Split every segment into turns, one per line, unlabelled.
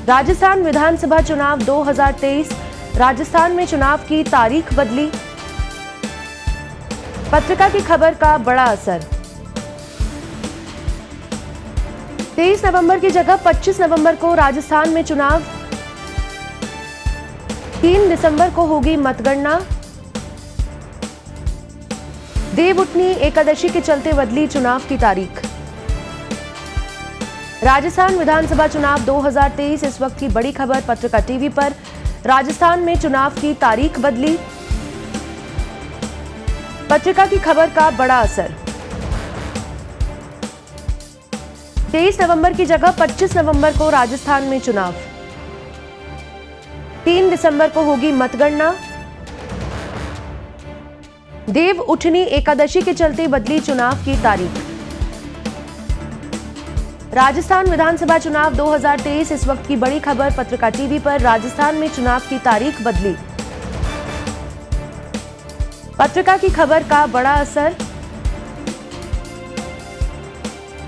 राजस्थान विधानसभा चुनाव 2023, राजस्थान में चुनाव की तारीख बदली, पत्रिका की खबर का बड़ा असर। 23 नवंबर की जगह 25 नवंबर को राजस्थान में चुनाव, 3 दिसंबर को होगी मतगणना। देवउठनी एकादशी के चलते बदली चुनाव की तारीख। राजस्थान विधानसभा चुनाव 2023, इस वक्त की बड़ी खबर पत्रिका टीवी पर। राजस्थान में चुनाव की तारीख बदली, पत्रिका की खबर का बड़ा असर। 23 नवंबर की जगह 25 नवंबर को राजस्थान में चुनाव, 3 दिसंबर को होगी मतगणना। देवउठनी एकादशी के चलते बदली चुनाव की तारीख। राजस्थान विधानसभा चुनाव 2023, इस वक्त की बड़ी खबर पत्रिका टीवी पर। राजस्थान में चुनाव की तारीख बदली, पत्रिका की खबर का बड़ा असर।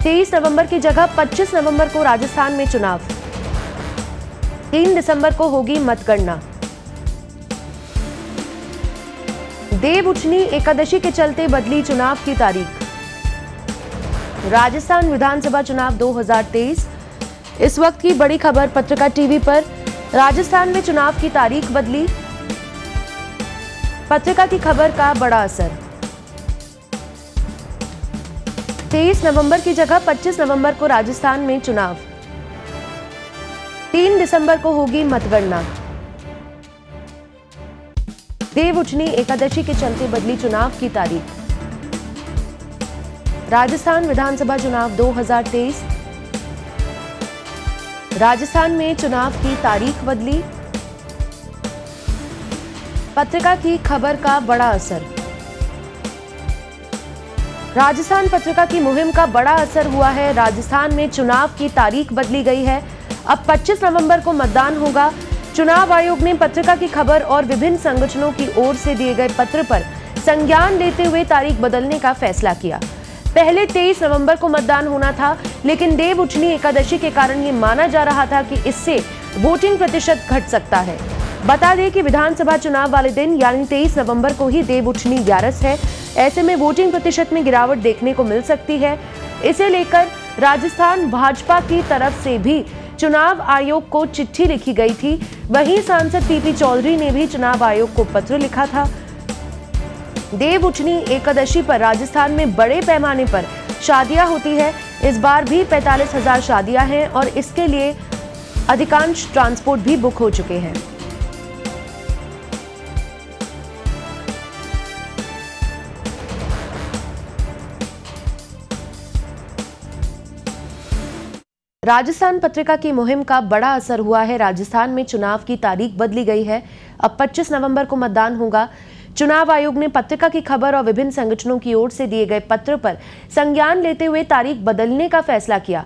23 नवंबर की जगह 25 नवंबर को राजस्थान में चुनाव, 3 दिसंबर को होगी मतगणना। देवउठनी एकादशी के चलते बदली चुनाव की तारीख। राजस्थान विधानसभा चुनाव 2023, इस वक्त की बड़ी खबर पत्रिका टीवी पर। राजस्थान में चुनाव की तारीख बदली, पत्रिका की खबर का बड़ा असर। 23 नवंबर की जगह 25 नवंबर को राजस्थान में चुनाव, 3 दिसंबर को होगी मतगणना। देवउठनी एकादशी के चलते बदली चुनाव की तारीख। राजस्थान विधानसभा चुनाव 2023, राजस्थान में चुनाव की तारीख बदली, पत्रिका की खबर का बड़ा असर। राजस्थान पत्रिका की मुहिम का बड़ा असर हुआ है। राजस्थान में चुनाव की तारीख बदली गई है। अब 25 नवंबर को मतदान होगा। चुनाव आयोग ने पत्रिका की खबर और विभिन्न संगठनों की ओर से दिए गए पत्र पर संज्ञान लेते हुए तारीख बदलने का फैसला किया। पहले 23 नवंबर को मतदान होना था, लेकिन देवउठनी एकादशी के कारण ये माना जा रहा था कि इससे वोटिंग प्रतिशत घट सकता है। बता दें कि विधानसभा चुनाव वाले दिन यानी 23 नवंबर को ही देवउठनी 11 है। ऐसे में वोटिंग प्रतिशत में गिरावट देखने को मिल सकती है। इसे लेकर राजस्थान भाजपा की तरफ से भी चुनाव आयोग को चिट्ठी लिखी गई थी। वहीं सांसद पीपी चौधरी ने भी चुनाव आयोग को पत्र लिखा था। देवउठनी एकादशी पर राजस्थान में बड़े पैमाने पर शादियां होती है। इस बार भी 45,000 शादियां हैं और इसके लिए अधिकांश ट्रांसपोर्ट भी बुक हो चुके हैं। राजस्थान पत्रिका की मुहिम का बड़ा असर हुआ है। राजस्थान में चुनाव की तारीख बदली गई है। अब 25 नवंबर को मतदान होगा। चुनाव आयोग ने पत्रिका की खबर और विभिन्न संगठनों की ओर से दिए गए पत्र पर संज्ञान लेते हुए तारीख बदलने का फैसला किया।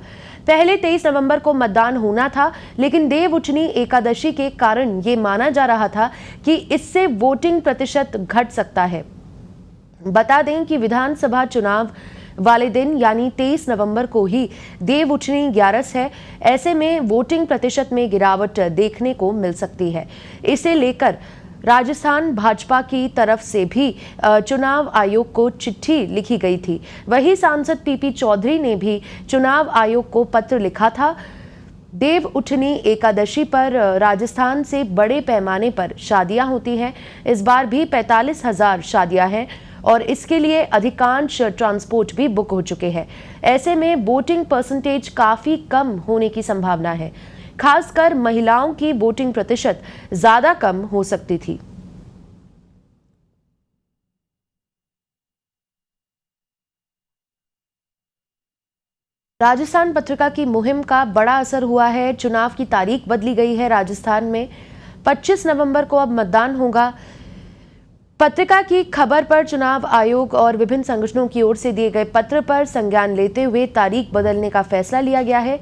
पहले 23 नवंबर को मतदान होना था, लेकिन देवउठनी एकादशी के कारण ये माना जा रहा था कि इससे वोटिंग प्रतिशत घट सकता है। बता दें कि विधानसभा चुनाव वाले दिन यानी 23 नवंबर को ही देवउठनी 11 है। ऐसे में वोटिंग प्रतिशत में गिरावट देखने को मिल सकती है। इसे लेकर राजस्थान भाजपा की तरफ से भी चुनाव आयोग को चिट्ठी लिखी गई थी। वही सांसद पीपी चौधरी ने भी चुनाव आयोग को पत्र लिखा था। देवउठनी एकादशी पर राजस्थान से बड़े पैमाने पर शादियां होती हैं। इस बार भी 45,000 शादियां हैं और इसके लिए अधिकांश ट्रांसपोर्ट भी बुक हो चुके हैं। ऐसे में वोटिंग परसेंटेज काफी कम होने की संभावना है। खासकर महिलाओं की वोटिंग प्रतिशत ज्यादा कम हो सकती थी। राजस्थान पत्रिका की मुहिम का बड़ा असर हुआ है। चुनाव की तारीख बदली गई है। राजस्थान में 25 नवंबर को अब मतदान होगा। पत्रिका की खबर पर चुनाव आयोग और विभिन्न संगठनों की ओर से दिए गए पत्र पर संज्ञान लेते हुए तारीख बदलने का फैसला लिया गया है।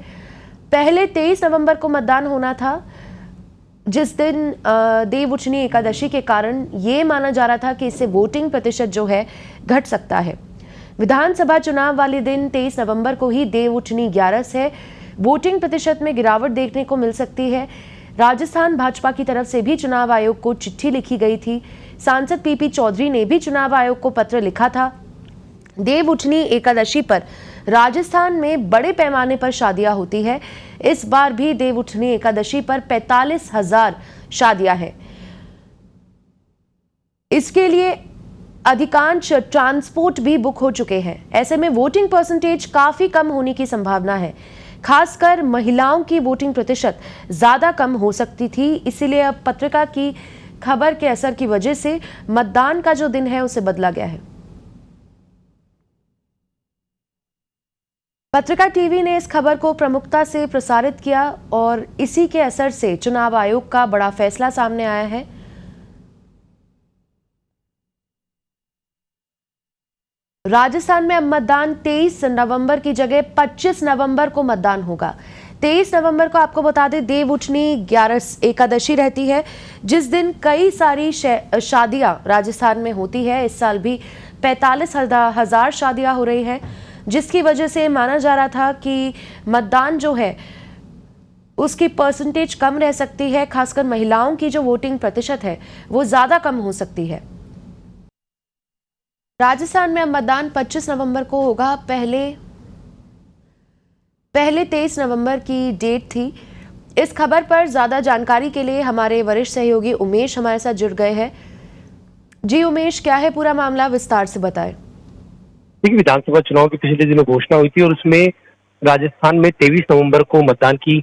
पहले 23 नवंबर को मतदान होना था, जिस दिन देवउठनी एकादशी के कारण ये माना जा रहा था कि इससे वोटिंग प्रतिशत जो है घट सकता है। विधानसभा चुनाव वाले दिन 23 नवंबर को ही देवउठनी 11 है। वोटिंग प्रतिशत में गिरावट देखने को मिल सकती है। राजस्थान भाजपा की तरफ से भी चुनाव आयोग को चिट्ठी लिखी गई थी। सांसद पीपी चौधरी ने भी चुनाव आयोग को पत्र लिखा था। देव उठनी एकादशी पर राजस्थान में बड़े पैमाने पर शादियां होती है। इस बार भी देव उठनी एकादशी पर 45,000 शादियां हैं। इसके लिए अधिकांश ट्रांसपोर्ट भी बुक हो चुके हैं। ऐसे में वोटिंग परसेंटेज काफी कम होने की संभावना है। खासकर महिलाओं की वोटिंग प्रतिशत ज्यादा कम हो सकती थी। इसीलिए अब पत्रिका की खबर के असर की वजह से मतदान का जो दिन है उसे बदला गया है। पत्रिका टीवी ने इस खबर को प्रमुखता से प्रसारित किया और इसी के असर से चुनाव आयोग का बड़ा फैसला सामने आया है। राजस्थान में अब मतदान 23 नवंबर की जगह 25 नवंबर को मतदान होगा। 23 नवंबर को आपको बता दें देव उठनी 11 एकादशी रहती है, जिस दिन कई सारी शादियां राजस्थान में होती है। इस साल भी 45,000 शादियां हो रही हैं, जिसकी वजह से माना जा रहा था कि मतदान जो है उसकी परसेंटेज कम रह सकती है। खासकर महिलाओं की जो वोटिंग प्रतिशत है वो ज्यादा कम हो सकती है। राजस्थान में अब मतदान 25 नवंबर को होगा। पहले 23 नवंबर की डेट थी। इस खबर पर ज्यादा जानकारी के लिए हमारे वरिष्ठ सहयोगी उमेश हमारे साथ जुड़ गए हैं। जी उमेश, क्या है पूरा मामला, विस्तार से बताएं।
देखिए, विधानसभा चुनाव की पिछले दिनों घोषणा हुई थी और उसमें राजस्थान में 23 नवंबर को मतदान की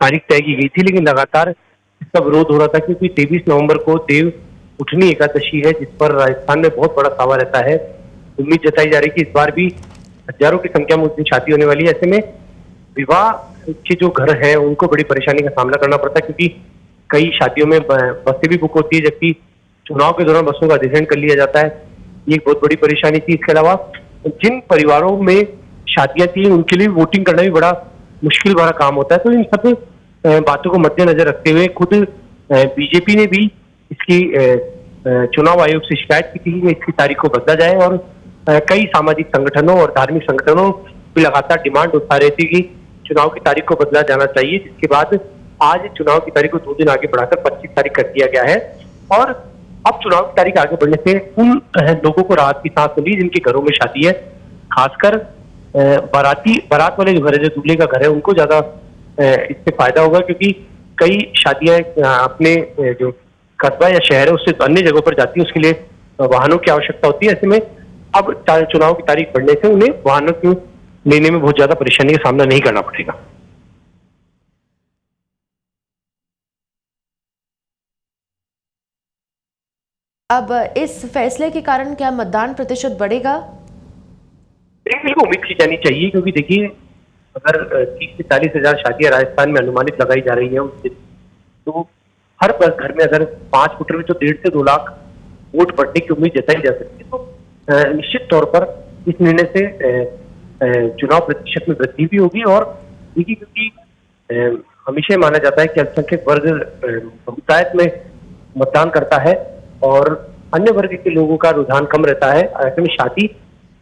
तारीख तय की गई थी, लेकिन लगातार इसका विरोध हो रहा था क्योंकि 23 नवंबर को देव उठनी एकादशी है, जिस पर राजस्थान में बहुत बड़ा तावा रहता है। उम्मीद जताई जा रही है कि इस बार भी हजारों की संख्या में उस दिन शादी होने वाली है। ऐसे में विवाह के जो घर हैं उनको बड़ी परेशानी का सामना करना पड़ता है, क्योंकि कई शादियों में बसें भी बुक होती है, जबकि चुनाव के दौरान बसों का अधिग्रहण कर लिया जाता है। ये एक बहुत बड़ी परेशानी थी। इसके अलावा जिन परिवारों में शादियां थी उनके लिए वोटिंग करना भी बड़ा मुश्किल भरा काम होता है। तो इन सब बातों को मद्देनजर रखते हुए खुद बीजेपी ने भी इसकी चुनाव आयोग से शिकायत की थी कि इसकी तारीख को बदला जाए, और कई सामाजिक संगठनों और धार्मिक संगठनों भी लगातार डिमांड उठा रहे थे कि चुनाव की तारीख को बदला जाना चाहिए। जिसके बाद आज चुनाव की तारीख को 2 दिन आगे बढ़ाकर 25 तारीख कर दिया गया है। और अब चुनाव की तारीख आगे बढ़ने से उन लोगों को राहत की सांस मिली जिनके घरों में शादी है। खासकर बारात वाले जो घर है, जो दूल्हे का घर है, उनको ज्यादा इससे फायदा होगा, क्योंकि कई शादियां अपने जो कस्बा या शहर है उससे अन्य जगहों पर जाती है, उसके लिए वाहनों की आवश्यकता होती है। ऐसे में अब चुनाव की तारीख बढ़ने से उन्हें वाहनों को लेने में बहुत ज्यादा परेशानी का सामना नहीं करना पड़ेगा।
अब इस फैसले के कारण क्या मतदान प्रतिशत बढ़ेगा?
बिल्कुल उम्मीद की जानी चाहिए, क्योंकि देखिए अगर 30 से 40,000 शादियां राजस्थान में अनुमानित लगाई जा रही है उस दिन, तो हर घर में अगर 5 वोटर में तो 1.5 से 2 लाख वोट बढ़ने की उम्मीद जताई जा सकती है। तो निश्चित तौर पर इस निर्णय से चुनाव प्रतिशत में वृद्धि भी होगी। और देखिए, क्योंकि हमेशा माना जाता है कि अल्पसंख्यक वर्ग बहुतायत में मतदान करता है और अन्य वर्ग के लोगों का रुझान कम रहता है। ऐसे में शादी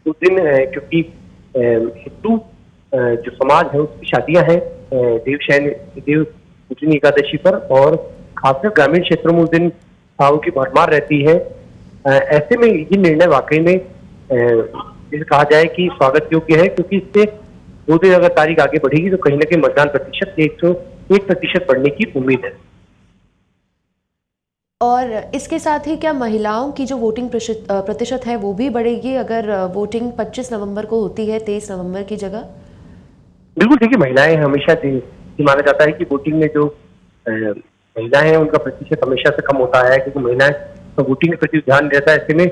उस दिन, क्योंकि हिंदू जो समाज है उसकी शादियां हैं देव उठनी एकादशी पर, और खासकर ग्रामीण क्षेत्रों में उस दिन भावों की भरमार रहती है। ऐसे में ये निर्णय वाकई में जिसे कहा जाए कि स्वागत योग्य है, क्योंकि इससे 2 दिन अगर तारीख आगे बढ़ेगी तो कहीं ना कहीं मतदान प्रतिशत 101% बढ़ने की उम्मीद है।
और इसके साथ ही क्या महिलाओं की जो वोटिंग प्रतिशत है वो भी बढ़ेगी अगर वोटिंग 25 नवंबर को होती है 23 नवंबर की जगह?
बिल्कुल, देखिए महिलाएं हमेशा माना जाता है कि वोटिंग में जो महिलाएं हैं उनका प्रतिशत हमेशा से कम होता है, क्योंकि महिलाएं तो वोटिंग के प्रति ध्यान रहता है। ऐसे में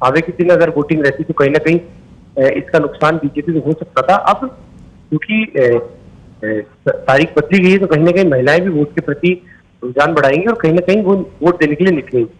आगे के दिन अगर वोटिंग रहती तो कहीं ना कहीं इसका नुकसान बीजेपी को हो सकता था। अब क्योंकि तारीख बदली गई है तो कहीं ना कहीं महिलाएं भी वोट के प्रति रुझान बढ़ाएंगी और कहीं ना कहीं वो वोट देने के लिए निकलेंगी।